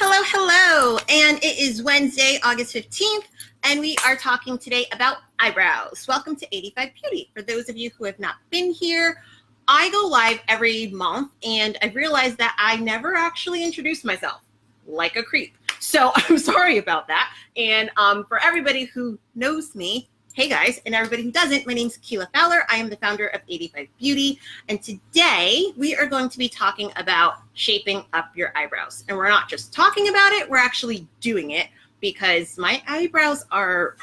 Hello. And it is Wednesday, August 15th, and we are talking today about eyebrows. Welcome to 85 Beauty. For those of you who have not been here, I go live every month, and I've realized that I never actually introduced myself, like a creep. So I'm sorry about that. And for everybody who knows me, hey guys, and everybody who doesn't, my name's Keila Fowler. I am the founder of 85 Beauty, and today we are going to be talking about shaping up your eyebrows. And we're not just talking about it, we're actually doing it, because my eyebrows are,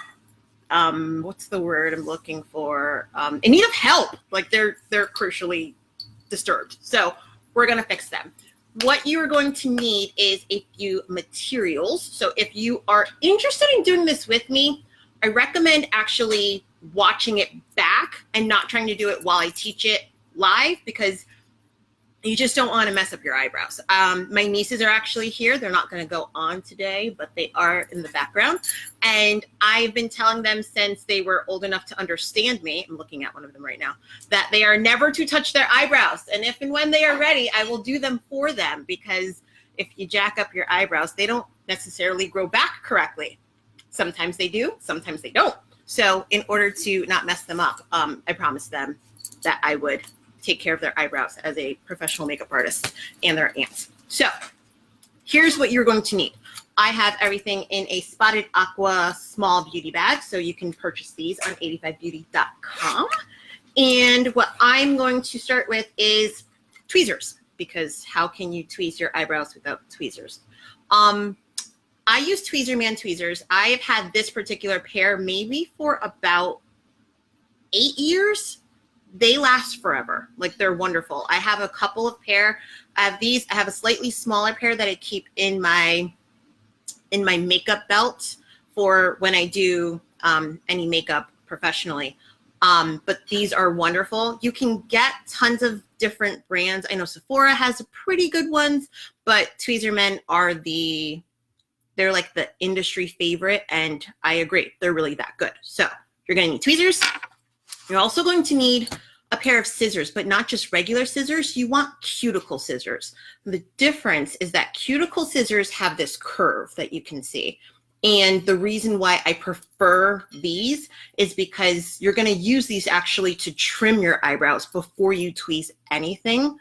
what's the word I'm looking for? In need of help. Like they're crucially disturbed. So we're gonna fix them. What you are going to need is a few materials. So if you are interested in doing this with me, I recommend actually watching it back and not trying to do it while I teach it live, because you just don't want to mess up your eyebrows. My nieces are actually here. They're not going to go on today, but they are in the background. And I've been telling them since they were old enough to understand me, I'm looking at one of them right now, that they are never to touch their eyebrows. And if and when they are ready, I will do them for them, because if you jack up your eyebrows, they don't necessarily grow back correctly. Sometimes they do, sometimes they don't. So in order to not mess them up, I promised them that I would take care of their eyebrows as a professional makeup artist and their aunts. So here's what you're going to need. I have everything in a spotted aqua small beauty bag, so you can purchase these on 85beauty.com. And what I'm going to start with is tweezers, because how can you tweeze your eyebrows without tweezers? I use Tweezerman tweezers. I have had this particular pair maybe for about 8 years. They last forever. Like, they're wonderful. I have a couple of pair. I have these. I have a slightly smaller pair that I keep in my makeup belt for when I do any makeup professionally. But these are wonderful. You can get tons of different brands. I know Sephora has pretty good ones, but Tweezermen are they're like the industry favorite, and I agree, they're really that good. So you're gonna need tweezers. You're also going to need a pair of scissors, but not just regular scissors. You want cuticle scissors. The difference is that cuticle scissors have this curve that you can see. And the reason why I prefer these is because you're gonna use these actually to trim your eyebrows before you tweeze anything.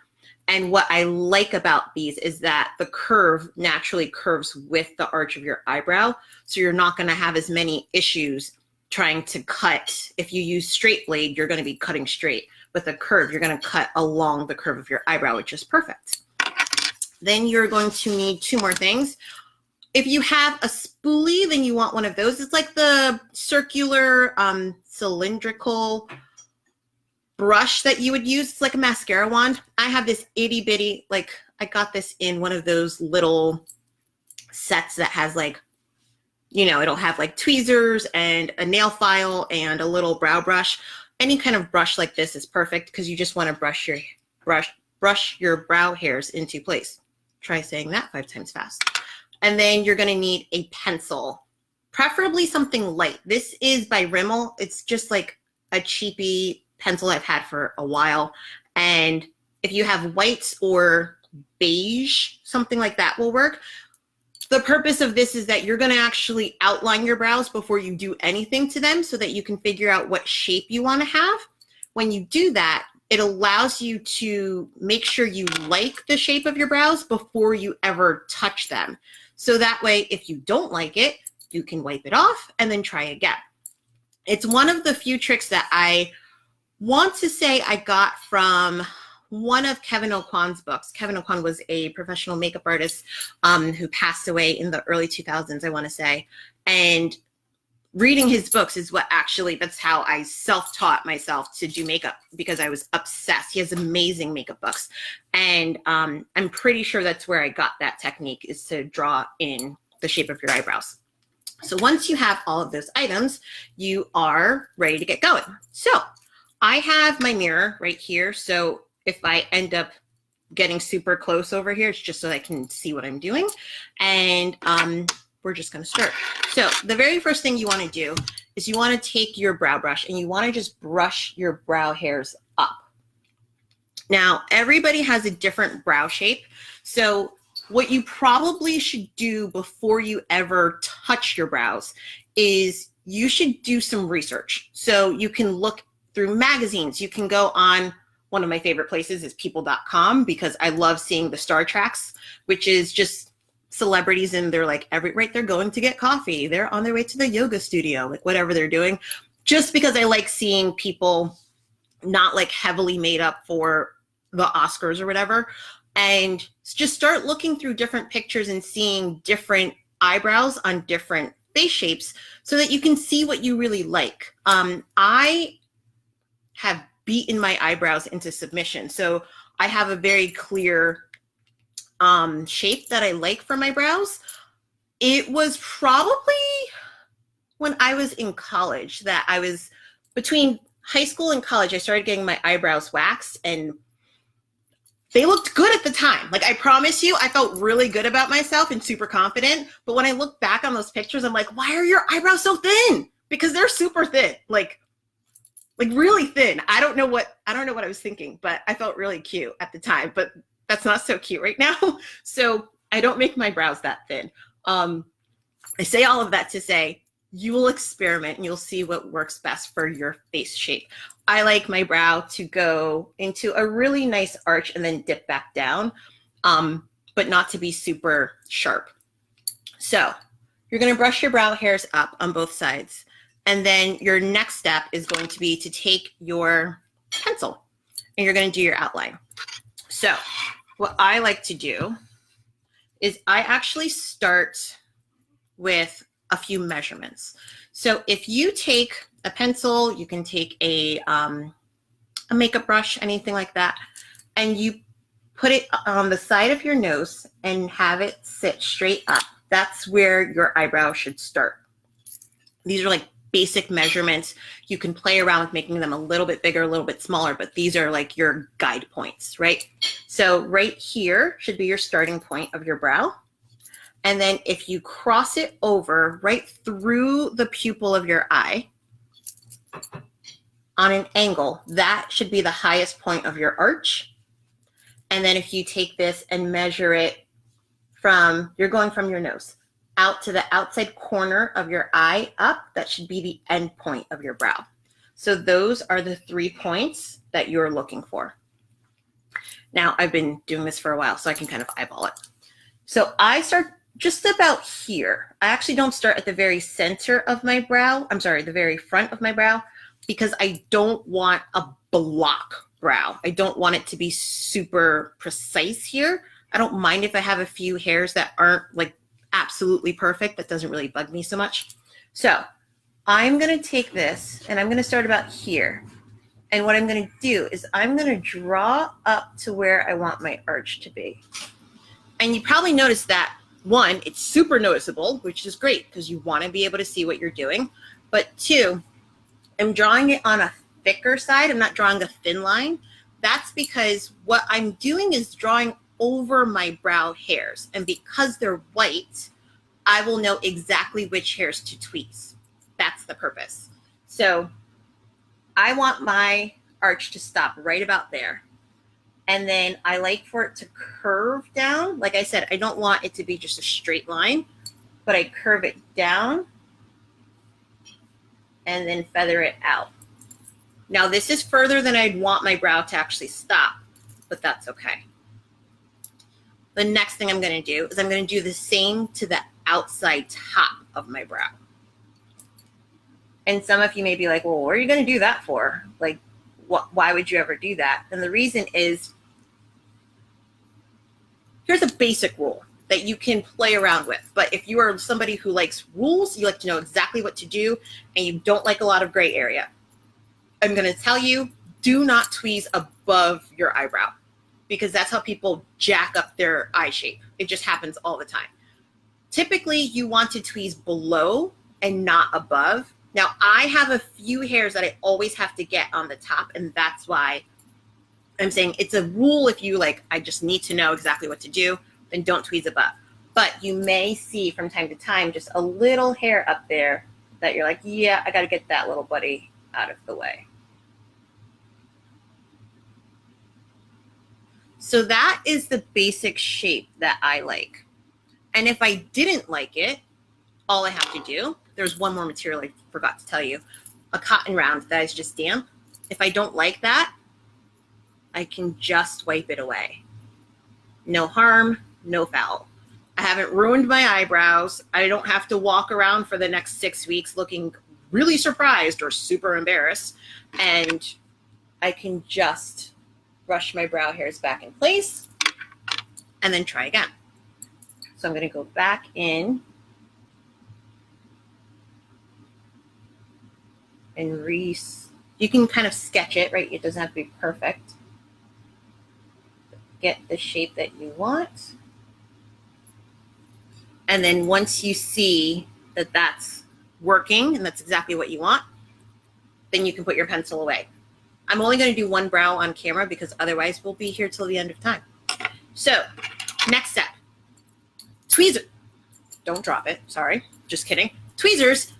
And what I like about these is that the curve naturally curves with the arch of your eyebrow. So you're not going to have as many issues trying to cut. If you use straight blade, you're going to be cutting straight. With a curve, you're going to cut along the curve of your eyebrow, which is perfect. Then you're going to need two more things. If you have a spoolie, then you want one of those. It's like the circular, cylindrical brush that you would use. It's like a mascara wand. I have this itty bitty, like I got this in one of those little sets that has like, you know, it'll have like tweezers and a nail file and a little brow brush. Any kind of brush like this is perfect, because you just want to brush your brow hairs into place. Try saying that 5 times fast. And then you're going to need a pencil, preferably something light. This is by Rimmel. It's just like a cheapy pencil I've had for a while. And if you have whites or beige, something like that will work. The purpose of this is that you're going to actually outline your brows before you do anything to them, so that you can figure out what shape you want to have. When you do that, it allows you to make sure you like the shape of your brows before you ever touch them. So that way, if you don't like it, you can wipe it off and then try again. It's one of the few tricks that I want to say I got from one of Kevin Aucoin's books. Kevin Aucoin was a professional makeup artist who passed away in the early 2000s, I want to say. And reading his books is what actually, that's how I self-taught myself to do makeup, because I was obsessed. He has amazing makeup books. And I'm pretty sure that's where I got that technique, is to draw in the shape of your eyebrows. So once you have all of those items, you are ready to get going. So I have my mirror right here. So if I end up getting super close over here, it's just so I can see what I'm doing. And we're just going to start. So the very first thing you want to do is you want to take your brow brush and you want to just brush your brow hairs up. Now, everybody has a different brow shape. So what you probably should do before you ever touch your brows is you should do some research. So you can look through magazines. You can go on, one of my favorite places is people.com, because I love seeing the star tracks, which is just celebrities, and they're like they're going to get coffee. They're on their way to the yoga studio, like whatever they're doing, just because I like seeing people not like heavily made up for the Oscars or whatever. And just start looking through different pictures and seeing different eyebrows on different face shapes so that you can see what you really like. I have beaten my eyebrows into submission. So I have a very clear shape that I like for my brows. It was probably when I was in college that I was between high school and college, I started getting my eyebrows waxed, and they looked good at the time. Like, I promise you, I felt really good about myself and super confident. But when I look back on those pictures, I'm like, why are your eyebrows so thin? Because they're super thin, like really thin. I don't know what I was thinking, but I felt really cute at the time. But that's not so cute right now. So I don't make my brows that thin. I say all of that to say, you will experiment and you'll see what works best for your face shape. I like my brow to go into a really nice arch and then dip back down, but not to be super sharp. So you're going to brush your brow hairs up on both sides. And then your next step is going to be to take your pencil and you're going to do your outline. So what I like to do is I actually start with a few measurements. So if you take a pencil, you can take a makeup brush, anything like that, and you put it on the side of your nose and have it sit straight up. That's where your eyebrow should start. These are like basic measurements. You can play around with making them a little bit bigger, a little bit smaller, but these are like your guide points, right? So right here should be your starting point of your brow. And then if you cross it over right through the pupil of your eye on an angle, that should be the highest point of your arch. And then if you take this and measure it from, you're going from your nose out to the outside corner of your eye up, that should be the end point of your brow. So those are the 3 points that you're looking for. Now, I've been doing this for a while, so I can kind of eyeball it. So I start just about here. I actually don't start at the very center of my brow. I'm sorry, the very front of my brow, because I don't want a block brow. I don't want it to be super precise here. I don't mind if I have a few hairs that aren't like absolutely perfect. That doesn't really bug me so much. So I'm going to take this and I'm going to start about here. And what I'm going to do is I'm going to draw up to where I want my arch to be. And you probably noticed that, one, it's super noticeable, which is great because you want to be able to see what you're doing. But two, I'm drawing it on a thicker side. I'm not drawing a thin line. That's because what I'm doing is drawing over my brow hairs. And because they're white, I will know exactly which hairs to tweeze. That's the purpose. So I want my arch to stop right about there. And then I like for it to curve down. Like I said, I don't want it to be just a straight line, but I curve it down and then feather it out. Now this is further than I'd want my brow to actually stop, but that's okay. The next thing I'm going to do is I'm going to do the same to the outside top of my brow. And some of you may be like, well, what are you going to do that for? Like, why would you ever do that? And the reason is, here's a basic rule that you can play around with. But if you are somebody who likes rules, you like to know exactly what to do, and you don't like a lot of gray area, I'm going to tell you, do not tweeze above your eyebrow, because that's how people jack up their eye shape. It just happens all the time. Typically, you want to tweeze below and not above. Now, I have a few hairs that I always have to get on the top, and that's why I'm saying it's a rule. If you like, I just need to know exactly what to do, then don't tweeze above. But you may see from time to time just a little hair up there that you're like, yeah, I got to get that little buddy out of the way. So that is the basic shape that I like. And if I didn't like it, all I have to do, there's one more material I forgot to tell you, a cotton round that is just damp. If I don't like that, I can just wipe it away. No harm, no foul. I haven't ruined my eyebrows. I don't have to walk around for the next 6 weeks looking really surprised or super embarrassed. And I can just brush my brow hairs back in place and then try again. So I'm going to go back in and you can kind of sketch it, right? It doesn't have to be perfect. Get the shape that you want. And then once you see that that's working and that's exactly what you want, then you can put your pencil away. I'm only going to do one brow on camera because otherwise we'll be here till the end of time. So next step, tweezer. Don't drop it, sorry, just kidding. Tweezers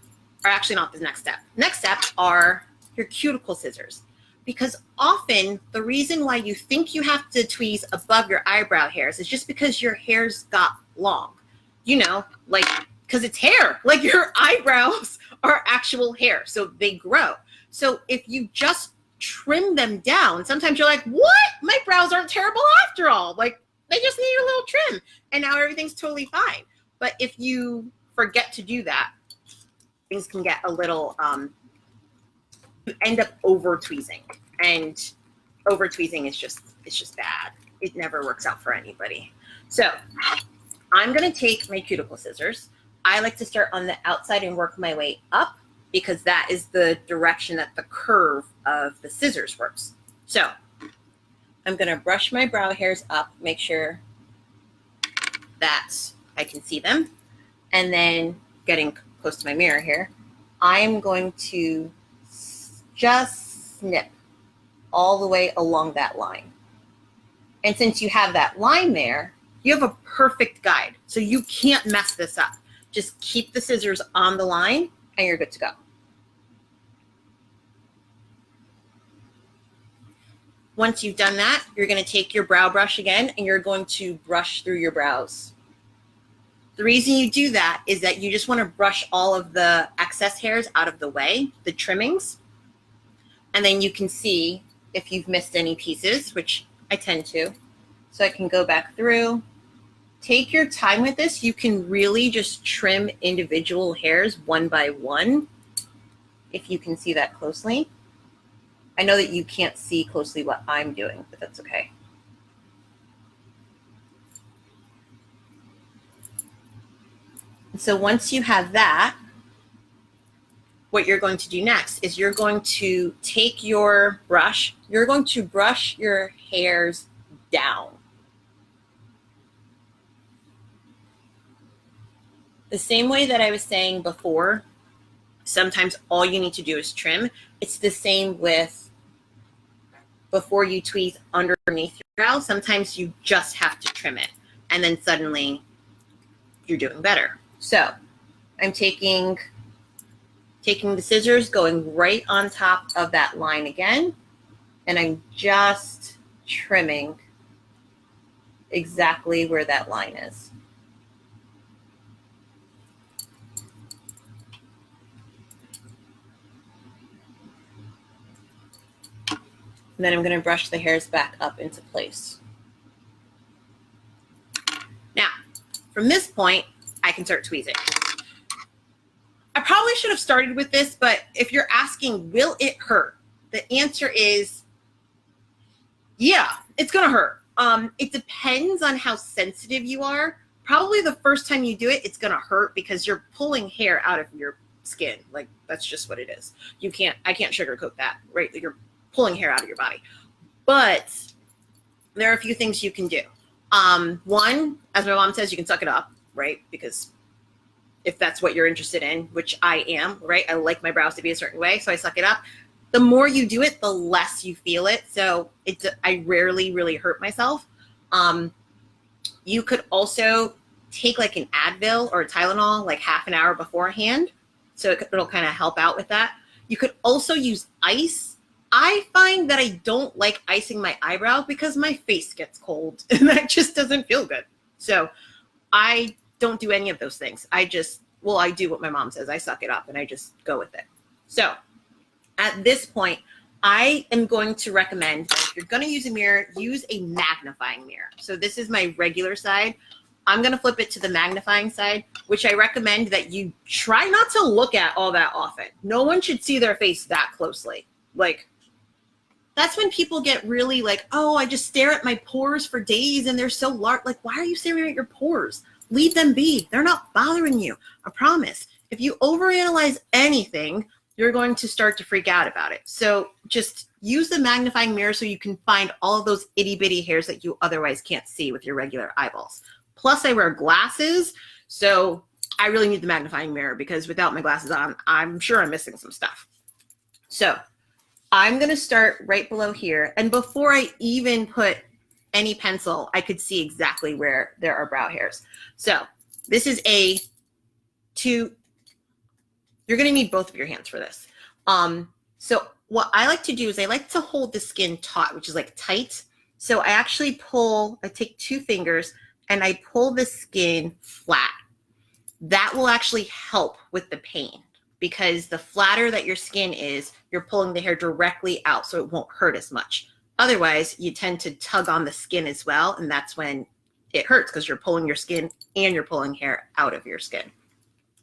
are actually not the next step. Next step are your cuticle scissors. Because often the reason why you think you have to tweeze above your eyebrow hairs is just because your hairs got long. You know, like, because it's hair. Like your eyebrows are actual hair, so they grow. So if you just trim them down, sometimes you're like, what? My brows aren't terrible after all. Like, they just need a little trim, and now everything's totally fine. But if you forget to do that, things can get a little, you end up over tweezing, and over tweezing is just bad. It never works out for anybody. So I'm going to take my cuticle scissors. I like to start on the outside and work my way up because that is the direction that the curve of the scissors works. So I'm going to brush my brow hairs up, make sure that I can see them. And then getting close to my mirror here, I'm going to just snip all the way along that line. And since you have that line there, you have a perfect guide. So you can't mess this up. Just keep the scissors on the line and you're good to go. Once you've done that, you're going to take your brow brush again and you're going to brush through your brows. The reason you do that is that you just want to brush all of the excess hairs out of the way, the trimmings, and then you can see if you've missed any pieces, which I tend to. So I can go back through. Take your time with this. You can really just trim individual hairs one by one, if you can see that closely. I know that you can't see closely what I'm doing, but that's okay. So once you have that, what you're going to do next is you're going to take your brush, you're going to brush your hairs down. The same way that I was saying before, sometimes all you need to do is trim. It's the same with before you tweeze underneath your brow. Sometimes you just have to trim it, and then suddenly you're doing better. So I'm taking the scissors, going right on top of that line again, and I'm just trimming exactly where that line is. And then I'm going to brush the hairs back up into place. Now, from this point, I can start tweezing. I probably should have started with this, but if you're asking, will it hurt? The answer is, yeah, it's going to hurt. It depends on how sensitive you are. Probably the first time you do it, it's going to hurt because you're pulling hair out of your skin. Like, that's just what it is. I can't sugarcoat that, right? You're pulling hair out of your body. But there are a few things you can do. One, as my mom says, you can suck it up, right? Because if that's what you're interested in, which I am, right? I like my brows to be a certain way, so I suck it up. The more you do it, the less you feel it. So I rarely really hurt myself. You could also take like an Advil or a Tylenol like half an hour beforehand. So it'll kind of help out with that. You could also use ice. I find that I don't like icing my eyebrow because my face gets cold and that just doesn't feel good. So I don't do any of those things. I do what my mom says. I suck it up and I just go with it. So at this point, I am going to recommend that if you're going to use a mirror, use a magnifying mirror. So this is my regular side. I'm going to flip it to the magnifying side, which I recommend that you try not to look at all that often. No one should see their face that closely. Like, that's when people get really like, oh, I just stare at my pores for days and they're so large. Like, why are you staring at your pores? Leave them be. They're not bothering you. I promise. If you overanalyze anything, you're going to start to freak out about it. So just use the magnifying mirror so you can find all of those itty bitty hairs that you otherwise can't see with your regular eyeballs. Plus I wear glasses, so I really need the magnifying mirror because without my glasses on, I'm sure I'm missing some stuff. So I'm gonna start right below here. And before I even put any pencil, I could see exactly where there are brow hairs. So this is you're gonna need both of your hands for this. So what I like to do is I like to hold the skin taut, which is like tight. So I actually I take 2 fingers and I pull the skin flat. That will actually help with the pain because the flatter that your skin is, you're pulling the hair directly out so it won't hurt as much. Otherwise, you tend to tug on the skin as well, and that's when it hurts because you're pulling your skin and you're pulling hair out of your skin.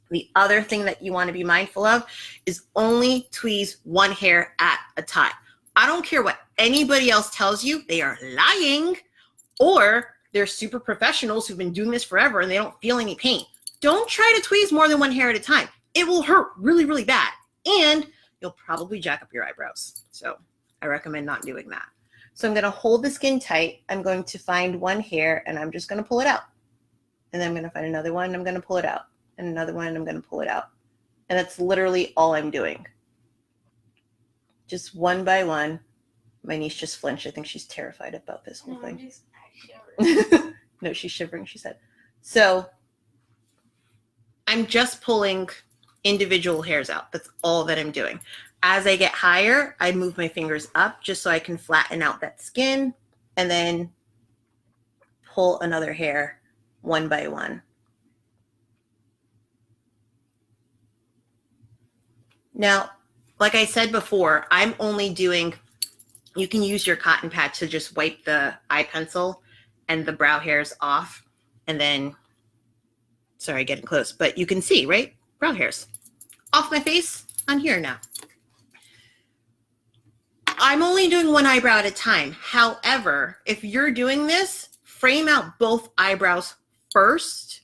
The other thing that you want to be mindful of is only tweeze one hair at a time. I don't care what anybody else tells you, they are lying, or they're super professionals who've been doing this forever and they don't feel any pain. Don't try to tweeze more than one hair at a time. It will hurt really, really bad. And you'll probably jack up your eyebrows. So I recommend not doing that. So I'm going to hold the skin tight. I'm going to find one hair and I'm just going to pull it out. And then I'm going to find another one and I'm going to pull it out. And another one and I'm going to pull it out. And that's literally all I'm doing. Just one by one. My niece just flinched. I think she's terrified about this whole thing. No, she's shivering, she said. So I'm just pulling individual hairs out. That's all that I'm doing. As I get higher, I move my fingers up just so I can flatten out that skin and then pull another hair one by one. Now, like I said before, I'm only doing, you can use your cotton pad to just wipe the eye pencil and the brow hairs off. And then, sorry, getting close, but you can see, right? Brow hairs off my face on here now. I'm only doing one eyebrow at a time. However, if you're doing this, frame out both eyebrows first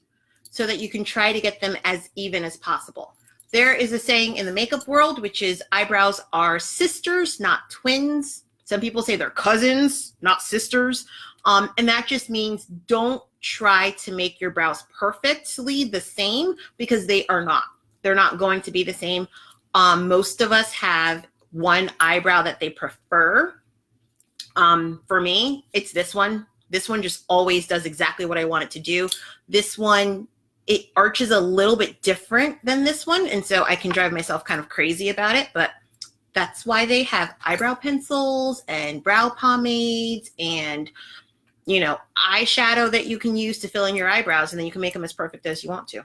so that you can try to get them as even as possible. There is a saying in the makeup world, which is eyebrows are sisters, not twins. Some people say they're cousins, not sisters. And that just means don't try to make your brows perfectly the same because they are not. They're not going to be the same. Most of us have one eyebrow that they prefer. For me, it's this one. This one just always does exactly what I want it to do. This one, it arches a little bit different than this one. And so I can drive myself kind of crazy about it, but that's why they have eyebrow pencils and brow pomades and, you know, eyeshadow that you can use to fill in your eyebrows, and then you can make them as perfect as you want to.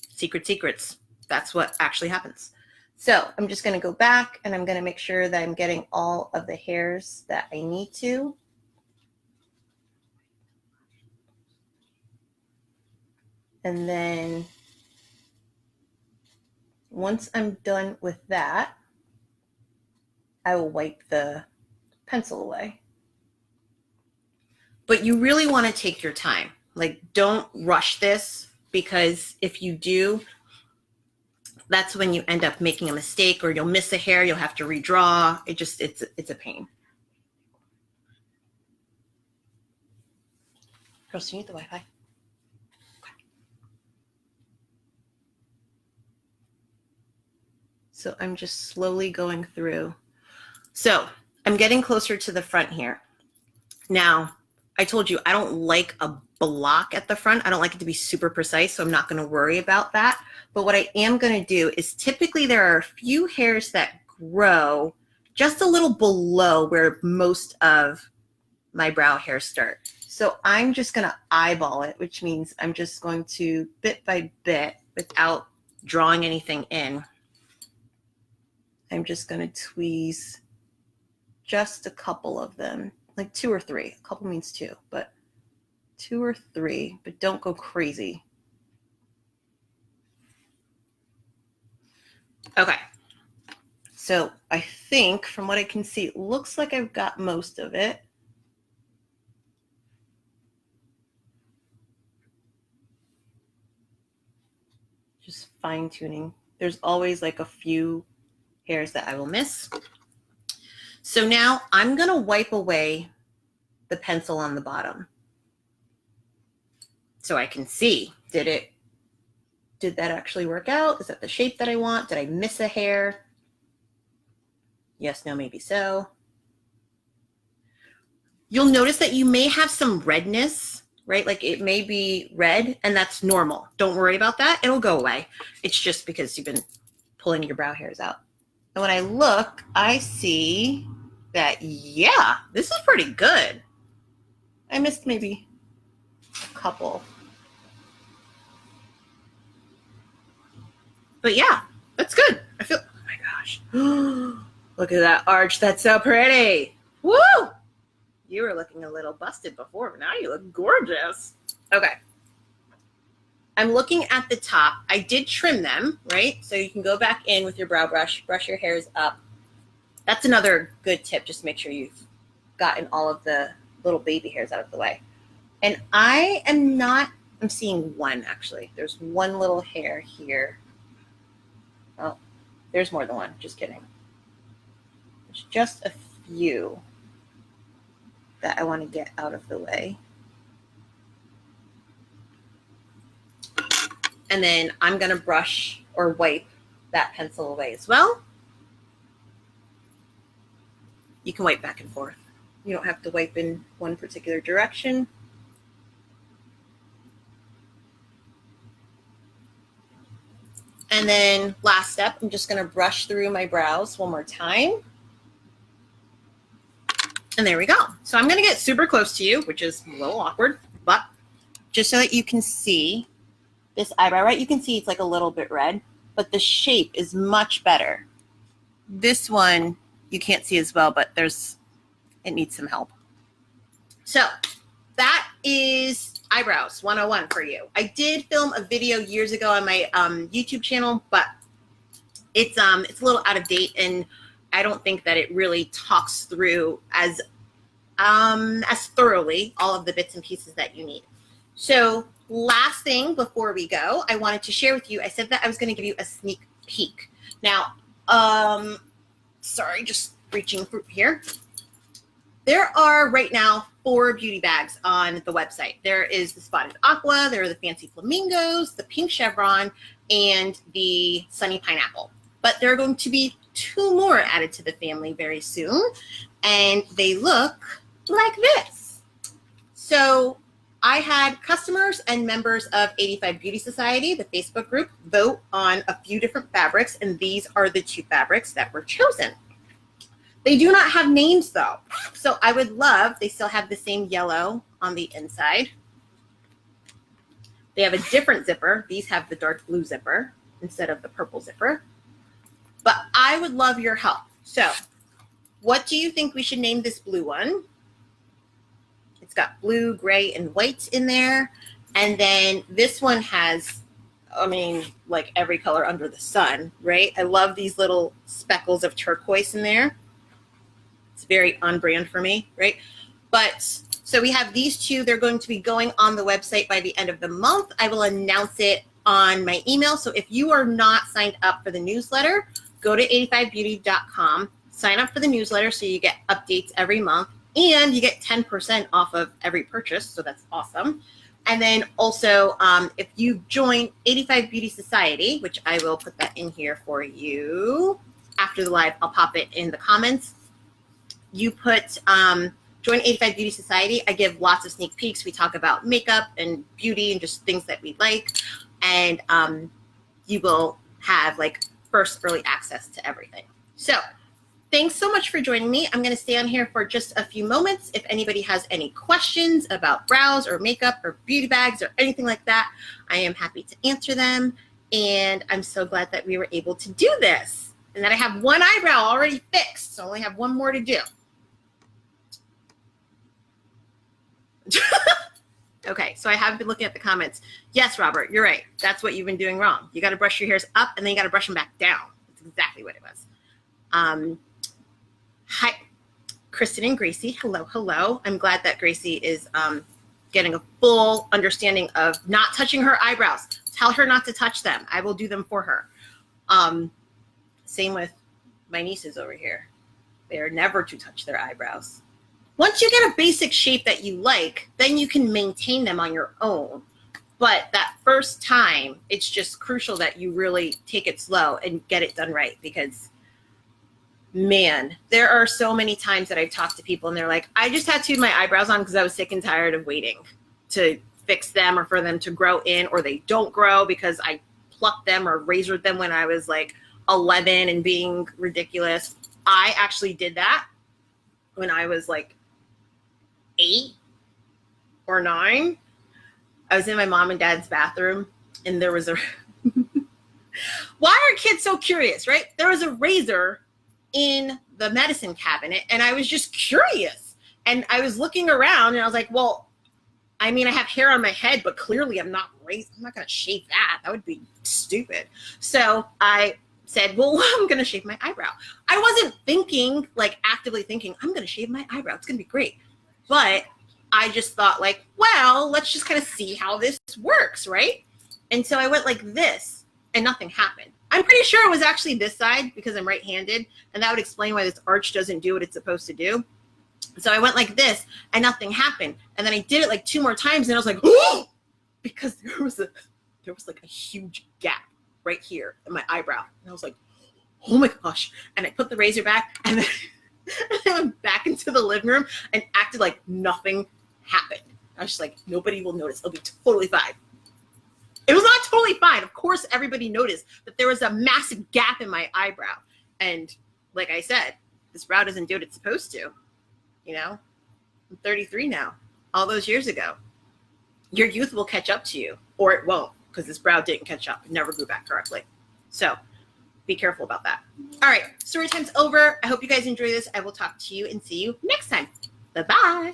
Secrets. That's what actually happens. So I'm just going to go back and I'm going to make sure that I'm getting all of the hairs that I need to. And then once I'm done with that, I will wipe the pencil away. But you really want to take your time. Like, don't rush this, because if you do, that's when you end up making a mistake, or you'll miss a hair, you'll have to redraw. It's a pain. Girls, do you need the Wi-Fi? Okay. So I'm just slowly going through. So I'm getting closer to the front here. Now, I told you I don't like a block at the front. I don't like it to be super precise, so I'm not going to worry about that. But what I am going to do is, typically there are a few hairs that grow just a little below where most of my brow hairs start. So I'm just going to eyeball it, which means I'm just going to bit by bit, without drawing anything in, I'm just going to tweeze just a couple of them, like 2 or 3. A couple means 2, but 2 or 3, but don't go crazy. Okay. So I think from what I can see, it looks like I've got most of it. Just fine tuning. There's always like a few hairs that I will miss. So now I'm going to wipe away the pencil on the bottom so I can see, did that actually work out? Is that the shape that I want? Did I miss a hair? Yes, no, maybe so. You'll notice that you may have some redness, right? Like it may be red, and that's normal. Don't worry about that. It'll go away. It's just because you've been pulling your brow hairs out. And when I look, I see that, yeah, this is pretty good. I missed maybe a couple. But yeah, that's good. I feel, oh my gosh. Look at that arch. That's so pretty. Woo! You were looking a little busted before, but now you look gorgeous. Okay. I'm looking at the top. I did trim them, right? So you can go back in with your brow brush, brush your hairs up. That's another good tip. Just make sure you've gotten all of the little baby hairs out of the way. And I'm seeing one actually. There's one little hair here. Oh, there's more than one. Just kidding. There's just a few that I want to get out of the way. And then I'm going to brush or wipe that pencil away as well. You can wipe back and forth. You don't have to wipe in one particular direction. And then last step, I'm just going to brush through my brows one more time. And there we go. So I'm going to get super close to you, which is a little awkward, but just so that you can see this eyebrow, right? You can see it's like a little bit red, but the shape is much better. This one you can't see as well, but it needs some help. So that is eyebrows 101 for you. I did film a video years ago on my YouTube channel, but it's a little out of date, and I don't think that it really talks through as thoroughly all of the bits and pieces that you need. So last thing before we go, I wanted to share with you, I said that I was going to give you a sneak peek. Now, sorry, just reaching through here. There are right now 4 beauty bags on the website. There is the Spotted Aqua, there are the Fancy Flamingos, the Pink Chevron, and the Sunny Pineapple. But there are going to be 2 more added to the family very soon, and they look like this. So I had customers and members of 85 Beauty Society, the Facebook group, vote on a few different fabrics, and these are the 2 fabrics that were chosen. They do not have names though. So I would love, they still have the same yellow on the inside. They have a different zipper. These have the dark blue zipper instead of the purple zipper. But I would love your help. So what do you think we should name this blue one? It's got blue, gray, and white in there. And then this one has, I mean, like every color under the sun, right? I love these little speckles of turquoise in there. It's very on brand for me, right? But so we have these 2. They're going to be going on the website by the end of the month. I will announce it on my email. So if you are not signed up for the newsletter, go to 85beauty.com, sign up for the newsletter so you get updates every month, and you get 10% off of every purchase. So that's awesome. And then also, if you join 85 Beauty Society, which I will put that in here for you after the live, I'll pop it in the comments. You put join 85 Beauty Society. I give lots of sneak peeks. We talk about makeup and beauty and just things that we like. And you will have like first early access to everything. So thanks so much for joining me. I'm going to stay on here for just a few moments. If anybody has any questions about brows or makeup or beauty bags or anything like that, I am happy to answer them. And I'm so glad that we were able to do this and that I have one eyebrow already fixed. So I only have one more to do. Okay, so I have been looking at the comments. Yes, Robert, you're right. That's what you've been doing wrong. You got to brush your hairs up and then you got to brush them back down. That's exactly what it was. Hi, Kristen and Gracie. Hello, hello. I'm glad that Gracie is getting a full understanding of not touching her eyebrows. Tell her not to touch them. I will do them for her. Same with my nieces over here. They're never to touch their eyebrows. Once you get a basic shape that you like, then you can maintain them on your own. But that first time, it's just crucial that you really take it slow and get it done right, because man, there are so many times that I've talked to people and they're like, I just tattooed my eyebrows on because I was sick and tired of waiting to fix them or for them to grow in, or they don't grow because I plucked them or razored them when I was like 11 and being ridiculous. I actually did that when I was like 8 or 9. I was in my mom and dad's bathroom and there was a why are kids so curious, right? There was a razor in the medicine cabinet and I was just curious and I was looking around and I was like, well, I mean, I have hair on my head, but clearly I'm not going to shave that. That would be stupid. So I said, well, I'm going to shave my eyebrow. I wasn't thinking, like actively thinking, I'm going to shave my eyebrow. It's going to be great. But I just thought like, well, let's just kind of see how this works, right? And so I went like this and nothing happened. I'm pretty sure it was actually this side because I'm right-handed, and that would explain why this arch doesn't do what it's supposed to do. So I went like this and nothing happened. And then I did it like 2 more times and I was like, oh, because there was like a huge gap right here in my eyebrow. And I was like, oh my gosh. And I put the razor back and then I went back into the living room and acted like nothing happened. I was just like, nobody will notice. It'll be totally fine. It was not totally fine. Of course, everybody noticed that there was a massive gap in my eyebrow. And like I said, this brow doesn't do what it's supposed to. You know, I'm 33 now. All those years ago. Your youth will catch up to you, or it won't, because this brow didn't catch up. It never grew back correctly. So be careful about that. All right, story time's over. I hope you guys enjoy this. I will talk to you and see you next time. Bye-bye.